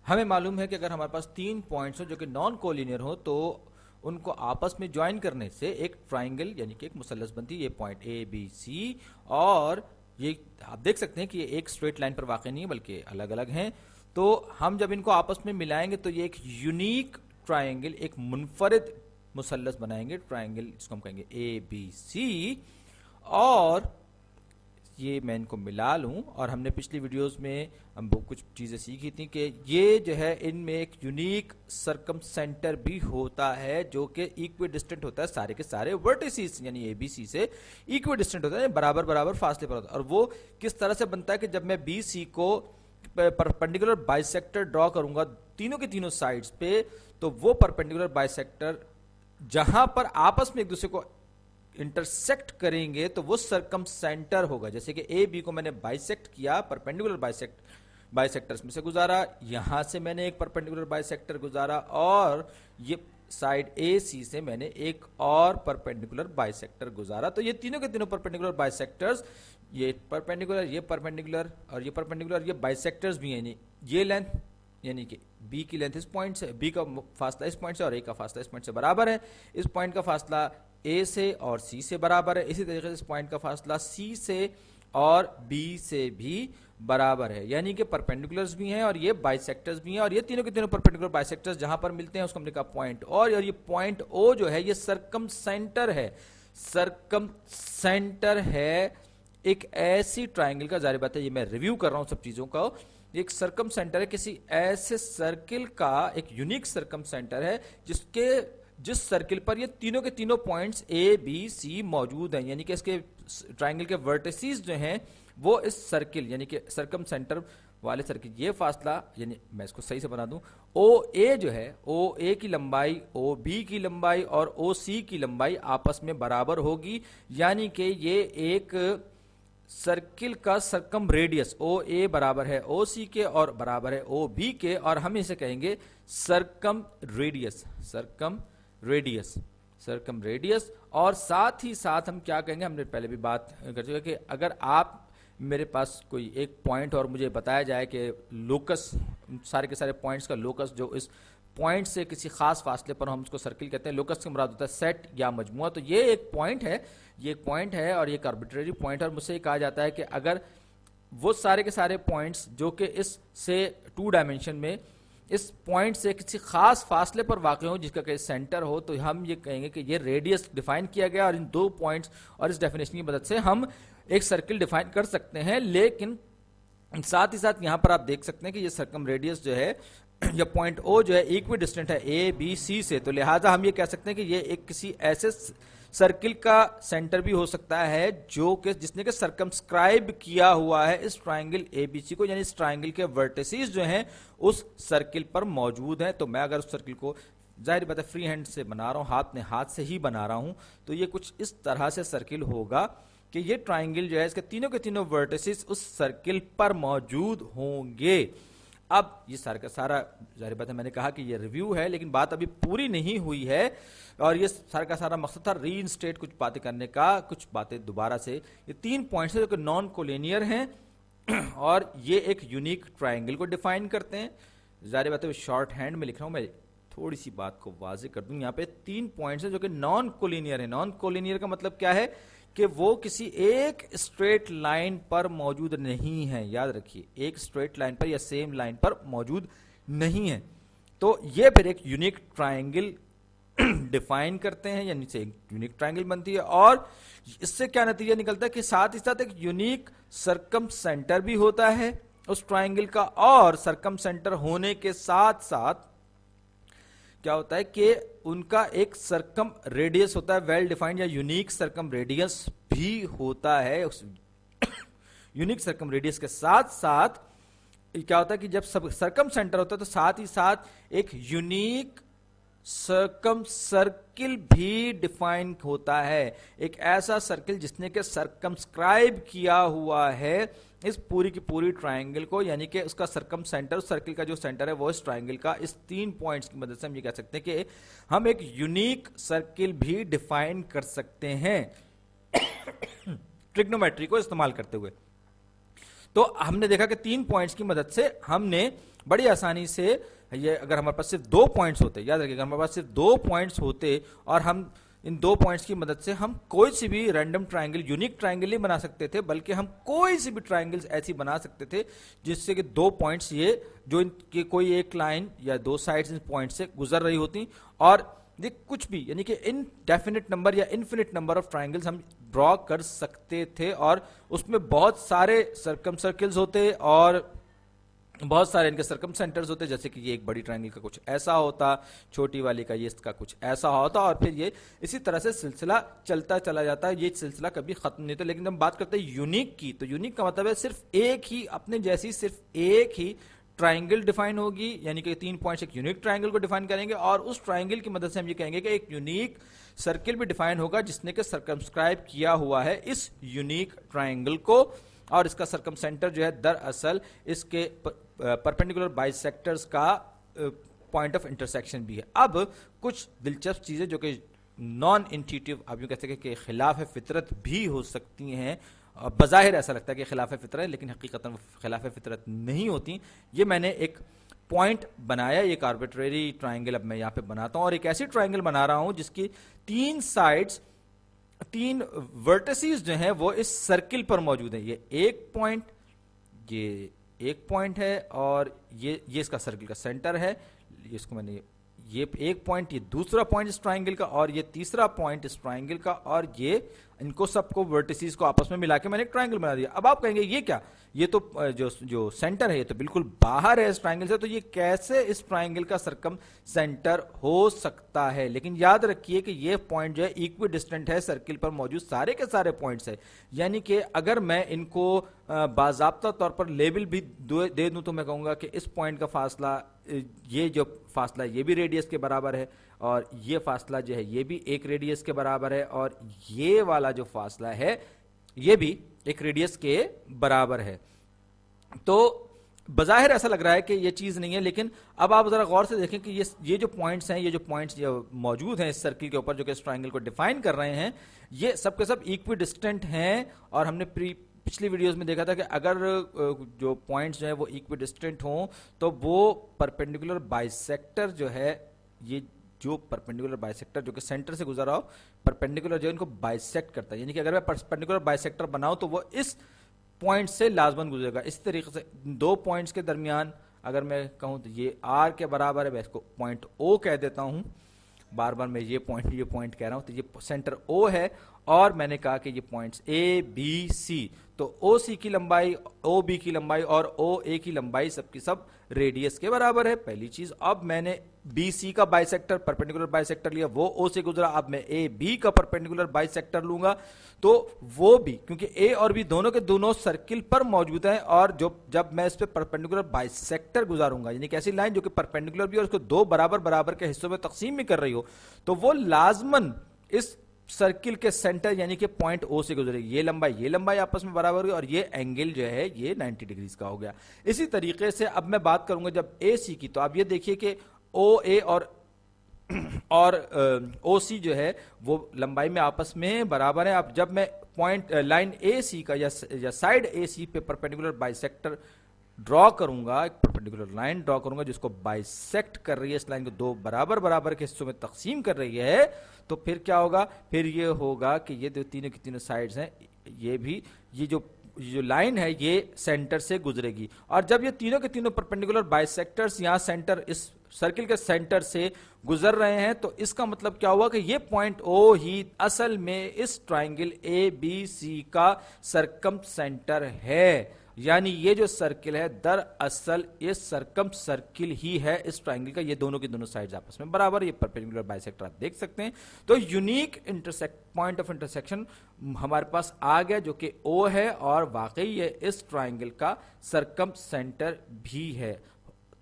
ہمیں معلوم ہے کہ اگر ہمارے پاس 3 پوائنٹس ہو جو کہ نان کولینئر ہو تو ان کو آپس میں جوائن کرنے سے ایک ٹرائنگل یعنی کہ ایک مثلث بنتی ہے. یہ پوائنٹ اے بی سی اور یہ آپ دیکھ سکتے ہیں کہ یہ ایک اسٹریٹ لائن پر واقع نہیں ہے بلکہ الگ الگ ہیں. تو ہم جب ان کو آپس میں ملائیں گے تو یہ ایک یونیک ٹرائنگل ایک منفرد مثلث بنائیں گے. ٹرائنگل جس کو ہم کہیں گے اے بی سی. اور یہ میں ان کو ملا لوں اور ہم نے پچھلی ویڈیوز میں ہم کچھ چیزیں سیکھی تھیں کہ یہ جو ہے ان میں ایک یونیک سرکم سینٹر بھی ہوتا ہے جو کہ ایکوی ڈسٹنٹ ہوتا ہے سارے کے سارے ورٹیسز یعنی اے بی سی سے ایکوی ڈسٹنٹ ہوتا ہے برابر برابر فاصلے پر ہوتا ہے. اور وہ کس طرح سے بنتا ہے کہ جب میں بی سی کو پرپینڈیکولر بائیسیکٹر ڈرا کروں گا تینوں کے تینوں سائڈز پہ تو وہ پرپینڈیکولر بائیسیکٹر جہاں پر آپس میں ایک دوسرے کو انٹرسیکٹ کریں گے تو وہ سرکم سینٹر ہوگا. جیسے کہ اے بی کو میں نے بائیسیکٹ کیا پرپینڈیکولر بائیسیکٹرز میں سے گزارا, یہاں سے میں نے ایک پرپینڈیکولر بائیسیکٹر گزارا اور یہ سائڈ اے سی سے میں نے ایک اور پرپینڈیکولر بائیسیکٹر گزارا. تو یہ تینوں کے تینوں پرپینڈیکولر بائیسیکٹرز یہ پرپینڈیکولر اور یہ پرپینڈیکولر یہ بائیسیکٹرز بھی ہیں. یہ لینتھ یعنی کہ بی کی لینتھ اس پوائنٹ سے بی کا فاصلہ اس پوائنٹ سے اور اے کا فاصلہ اس پوائنٹ سے برابر ہے. اس پوائنٹ کا فاصلہ اے سے اور سی سے برابر ہے. اسی طریقے سے اس پوائنٹ کا فاصلہ سی سے اور بی سے بھی برابر ہے. یعنی کہ پرپینڈیکولرز بھی ہیں اور یہ بائیسیکٹرز بھی ہیں اور یہ تینوں کے تینوں پرپینڈیکولر بائیسیکٹرز جہاں پر ملتے ہیں اس کو ہم نے کہا پوائنٹ اور یہ پوائنٹ او جو ہے یہ سرکم سینٹر ہے. سرکم سینٹر ہے ایک ایسی ٹرائنگل کا. ظاہر بات ہے یہ میں ریویو کر رہا ہوں سب چیزوں کا. ایک سرکم سینٹر ہے کسی ایسے سرکل کا ایک یونیک سرکم سینٹر ہے جس سرکل پر یہ تینوں کے تینوں پوائنٹس اے بی سی موجود ہیں. یعنی کہ اس کے ٹرائنگل کے ورٹیسز جو ہیں وہ اس سرکل یعنی کہ سرکم سینٹر والے سرکل یہ فاصلہ یعنی میں اس کو صحیح سے بنا دوں او اے جو ہے او اے کی لمبائی او بی کی لمبائی اور او سی کی لمبائی آپس میں برابر ہوگی. یعنی کہ یہ ایک سرکل کا سرکم ریڈیس او اے برابر ہے او سی کے اور برابر ہے او بی کے اور ہم اسے کہیں گے سرکم ریڈیس. سرکم ریڈیس اور ساتھ ہی ساتھ ہم کیا کہیں گے, ہم نے پہلے بھی بات کر چکا کہ اگر آپ میرے پاس کوئی ایک پوائنٹ اور مجھے بتایا جائے کہ لوکس سارے کے سارے پوائنٹس کا لوکس جو اس پوائنٹ سے کسی خاص فاصلے پر ہم اس کو سرکل کہتے ہیں, لوکس کا مراد ہوتا ہے سیٹ یا مجموعہ. تو یہ ایک پوائنٹ ہے اور یہ ایک آربیٹری پوائنٹ ہے اور مجھ سے یہ کہا جاتا ہے کہ اگر وہ سارے کے سارے پوائنٹس جو کہ اس سے 2 ڈائمینشن میں اس پوائنٹ سے کسی خاص فاصلے پر واقع ہو جس کا کہ سینٹر ہو تو ہم یہ کہیں گے کہ یہ ریڈیس ڈیفائن کیا گیا اور ان 2 پوائنٹس اور اس ڈیفینیشن کی مدد سے ہم ایک سرکل ڈیفائن کر سکتے ہیں. لیکن ساتھ ہی ساتھ یہاں پر آپ دیکھ سکتے ہیں کہ یہ سرکم ریڈیس جو ہے یا پوائنٹ او جو ہے ایکوی ڈسٹنٹ ہے اے بی سی سے, تو لہٰذا ہم یہ کہہ سکتے ہیں کہ یہ ایک کسی ایسے سرکل کا سینٹر بھی ہو سکتا ہے جو کہ جس نے کہ سرکمسکرائب کیا ہوا ہے اس ٹرائنگل اے بی سی کو, یعنی اس ٹرائنگل کے ورٹیسز جو ہیں اس سرکل پر موجود ہیں. تو میں اگر اس سرکل کو ظاہر بات ہے فری ہینڈ سے بنا رہا ہوں, ہاتھ سے ہی بنا رہا ہوں, تو یہ کچھ اس طرح سے سرکل ہوگا کہ یہ ٹرائنگل جو ہے اس کے تینوں کے تینوں ورٹیسز اس سرکل پر موجود ہوں گے. اب یہ سارا کا سارا ظاہر بات ہے میں نے کہا کہ یہ ریویو ہے لیکن بات ابھی پوری نہیں ہوئی ہے اور یہ سارا کا سارا مقصد تھا ری انسٹیٹ کچھ باتیں کرنے کا, کچھ باتیں دوبارہ سے. یہ 3 پوائنٹس ہیں جو کہ نان کولینئر ہیں اور یہ ایک یونیک ٹرائنگل کو ڈیفائن کرتے ہیں. ظاہر بات ہے شارٹ ہینڈ میں لکھ رہا ہوں, میں تھوڑی سی بات کو واضح کر دوں. یہاں پہ 3 پوائنٹس ہیں جو کہ نان کولینئر ہیں. نان کولینئر کا مطلب کیا ہے کہ وہ کسی ایک اسٹریٹ لائن پر موجود نہیں ہے. یاد رکھیے ایک اسٹریٹ لائن پر یا سیم لائن پر موجود نہیں ہے. تو یہ پھر ایک یونیک ٹرائنگل ڈیفائن کرتے ہیں, یعنی سے ایک یونیک ٹرائنگل بنتی ہے اور اس سے کیا نتیجہ نکلتا ہے کہ ساتھ ہی ساتھ ایک یونیک سرکم سینٹر بھی ہوتا ہے اس ٹرائنگل کا, اور سرکم سینٹر ہونے کے ساتھ ساتھ کیا ہوتا ہے کہ ان کا ایک سرکم ریڈیس ہوتا ہے ویل ڈیفائنڈ یا یونیک سرکم ریڈیس بھی ہوتا ہے. یونیک سرکم ریڈیس کے ساتھ ساتھ کیا ہوتا ہے کہ جب سرکم سینٹر ہوتا ہے تو ساتھ ہی ساتھ ایک یونیک سرکم سرکل بھی ڈیفائن ہوتا ہے, ایک ایسا سرکل جس نے کہ سرکمسکرائب کیا ہوا ہے اس پوری کی پوری ٹرائنگل کو, یعنی کہ اس کا سرکم سینٹر سرکل کا جو سینٹر ہے وہ اس ٹرائنگل کا. اس 3 پوائنٹس کی مدد سے ہم یہ کہہ سکتے ہیں کہ ہم ایک یونیک سرکل بھی ڈیفائن کر سکتے ہیں ٹریگنومیٹری کو استعمال کرتے ہوئے. तो हमने देखा कि 3 पॉइंट्स की मदद से हमने बड़ी आसानी से ये, अगर हमारे पास सिर्फ 2 पॉइंट्स होते, याद रखिएगा हमारे पास सिर्फ 2 पॉइंट्स होते और हम इन 2 पॉइंट्स की मदद से हम कोई सी भी रैंडम ट्रायंगल, यूनिक ट्रायंगल नहीं बना सकते थे, बल्कि हम कोई सी भी ट्रायंगल्स ऐसी बना सकते थे जिससे कि 2 पॉइंट्स ये जो इनकी कोई एक लाइन या 2 साइड्स इन पॉइंट से गुजर रही होती, और ये कुछ भी यानी कि इनडेफिनिट नंबर या इन्फिनिट नंबर ऑफ ट्रायंगल्स हम ड्रॉ कर सकते थे, और उसमें बहुत सारे सर्कम सर्कल्स होते और बहुत सारे इनके सर्कम सेंटर्स होते, जैसे कि ये एक बड़ी ट्रायंगल का कुछ ऐसा होता, छोटी वाली का ये इसका कुछ ऐसा होता, और फिर ये इसी तरह से सिलसिला चलता चला जाता है, ये सिलसिला कभी खत्म नहीं होता। लेकिन जब बात करते हैं यूनिक की, तो यूनिक का मतलब है सिर्फ एक ही, अपने जैसी सिर्फ एक ही ट्रायंगल डिफाइन होगी, यानी कि 3 पॉइंट्स एक यूनिक ट्रायंगल को डिफाइन करेंगे, और उस ट्रायंगल की मदद से हम ये कहेंगे कि एक यूनिक सर्किल भी डिफाइन होगा जिसने कि सर्कमस्क्राइब किया हुआ है इस यूनिक ट्रायंगल को, और इसका सर्कम सेंटर जो है दरअसल इसके परपेंडिकुलर बाइसेक्टर्स का पॉइंट ऑफ इंटरसेक्शन भी है। अब कुछ दिलचस्प चीजें जो कि नॉन इंट्यूटिव, आप यूं कहते हैं कि खिलाफ फितरत भी हो सकती हैं, बज़ाहिर ऐसा लगता है कि खिलाफ फितरत है, लेकिन हकीकतन वो खिलाफ फितरत नहीं होती। ये मैंने एक पॉइंट बनाया, एक आर्बिट्रेरी ट्रायंगल अब मैं यहाँ पे बनाता हूँ, और एक ऐसी ट्रायंगल बना रहा हूँ जिसकी 3 साइड्स, 3 वर्टिसेस जो हैं वो इस सर्किल पर मौजूद है। ये एक पॉइंट, ये एक पॉइंट है, और ये इसका सर्किल का सेंटर है, इसको मैंने ये एक पॉइंट, ये दूसरा पॉइंट इस ट्रायंगल का, और ये तीसरा पॉइंट इस ट्रायंगल का, और ये इनको सबको वर्टिसेस को आपस में मिला के मैंने एक ट्रायंगल बना दिया। अब आप कहेंगे ये क्या, ये तो जो सेंटर है ये तो बिल्कुल बाहर है इस ट्रायंगल से, तो ये कैसे इस ट्रायंगल का सर्कम सेंटर हो सकता है। लेकिन याद रखिए कि ये पॉइंट जो है इक्वी डिस्टेंट है सर्किल पर मौजूद सारे के सारे पॉइंट्स है, यानी कि अगर मैं इनको बाज़ाब्ता तौर पर लेबल भी दे दूं तो मैं कहूंगा कि इस पॉइंट का फासला, ये जो फासला ये भी रेडियस के बराबर है, और ये फासला जो है ये भी एक रेडियस के बराबर है, और ये वाला जो फासला है ये भी एक रेडियस के बराबर है। तो बज़ाहिर ऐसा लग रहा है कि ये चीज नहीं है, लेकिन अब आप जरा गौर से देखें कि ये जो पॉइंट्स हैं, ये जो पॉइंट्स मौजूद हैं इस सर्किल के ऊपर जो कि इस ट्रायंगल को डिफाइन कर रहे हैं, ये सब के सब इक्वी डिस्टेंट हैं। और हमने पिछली वीडियोस में देखा था कि अगर जो पॉइंट्स जो है वो इक्वी डिस्टेंट हों तो वो परपेंडिकुलर बाइसेक्टर जो है, ये जो परपेंडिकुलर बाइसेक्टर जो कि सेंटर से गुजरा हो, परपेंडिकुलर जो इनको बाइसेक्ट करता है, यानी कि अगर मैं परपेंडिकुलर बाइसेक्टर बनाऊं तो वो इस पॉइंट से लाजमन गुजरेगा। इस तरीके से 2 पॉइंट्स के दरमियान अगर मैं कहूं तो ये आर के बराबर है, मैं इसको पॉइंट ओ कह देता हूं, बार बार मैं ये पॉइंट कह रहा हूं, तो ये सेंटर ओ है, और मैंने कहा कि ये पॉइंट्स ए बी सी, तो ओ सी की लंबाई, ओ बी की लंबाई और ओ ए की लंबाई सबकी सब रेडियस के बराबर है, पहली चीज। अब मैंने बी सी का बाइसेक्टर, परपेंडिकुलर बाइसेक्टर लिया, वो ओ से गुजरा, अब मैं ए बी का परपेंडिकुलर बाइसेक्टर लूंगा, तो वो भी, क्योंकि ए और बी दोनों के दोनों सर्किल पर मौजूद हैं, और जब मैं इस पे परपेंडिकुलर बाइसेक्टर गुजारूंगा, यानी कि ऐसी लाइन जो कि परपेंडिकुलर भी और उसको 2 बराबर बराबर के हिस्सों में तकसीम भी कर रही हो, तो वो लाजमन इस सर्किल के सेंटर यानी कि पॉइंट ओ से गुजरेगी। ये लंबाई आपस में बराबर हुई, और ये एंगल जो है ये 90 डिग्रीज का हो गया। इसी तरीके से अब मैं बात करूंगा जब ए सी की, तो आप ये देखिए कि ओ ए और ओ सी जो है वो लंबाई में आपस में बराबर है। अब जब मैं पॉइंट लाइन ए सी का या साइड ए सी पे परपेंडिकुलर बाइसेक्टर ड्रॉ करूंगा, एक परपेंडिकुलर लाइन ड्रॉ करूंगा जिसको बाइसेक्ट कर रही है, इस लाइन को 2 बराबर बराबर के हिस्सों में तकसीम कर रही है, तो फिर क्या होगा, फिर ये होगा कि ये जो तीनों की तीनों साइड्स हैं, ये भी ये जो लाइन है ये सेंटर से गुजरेगी, और जब ये तीनों के तीनों परपेंडिकुलर बाइसेक्टर्स यहां सेंटर, इस सर्किल के सेंटर से गुजर रहे हैं, तो इसका मतलब क्या हुआ कि ये पॉइंट ओ ही असल में इस ट्रायंगल ए बी सी का सरकम सेंटर है। यानी ये जो सर्किल है दरअसल ये सरकम सर्किल ही है इस ट्रायंगल का, ये दोनों की दोनों साइड्स आपस में बराबर, ये परपेंडिकुलर बाइसेक्टर आप देख सकते हैं। तो यूनिक पॉइंट ऑफ इंटरसेक्शन हमारे पास आ गया जो कि ओ है, और वाकई ये इस ट्रायंगल का सरकम सेंटर भी है।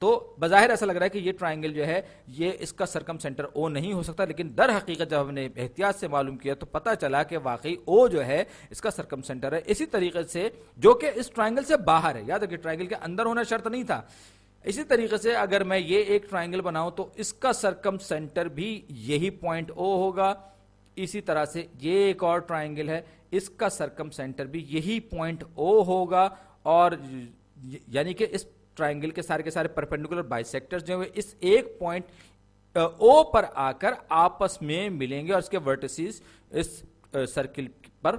तो बज़ाहिर ऐसा लग रहा है कि ये ट्रायंगल जो है ये इसका सरकम सेंटर ओ नहीं हो सकता, लेकिन दर हकीकत जब हमने एहतियात से मालूम किया तो पता चला कि वाकई ओ जो है इसका सरकम सेंटर है। इसी तरीके से जो कि इस ट्रायंगल से बाहर है, याद रखिए ट्रायंगल के अंदर होना शर्त नहीं था। इसी तरीके से अगर मैं ये एक ट्रायंगल बनाऊं तो इसका सरकम सेंटर भी यही पॉइंट ओ होगा। इसी तरह से ये एक और ट्रायंगल है, इसका सरकम सेंटर भी यही पॉइंट ओ होगा, اور یعنی کہ اس ٹرائنگل کے سارے پرپینڈیکولر بائیسیکٹرز جو ہیں اس ایک پوائنٹ او پر آ کر آپس میں ملیں گے اور اس کے ورٹیسز اس سرکل پر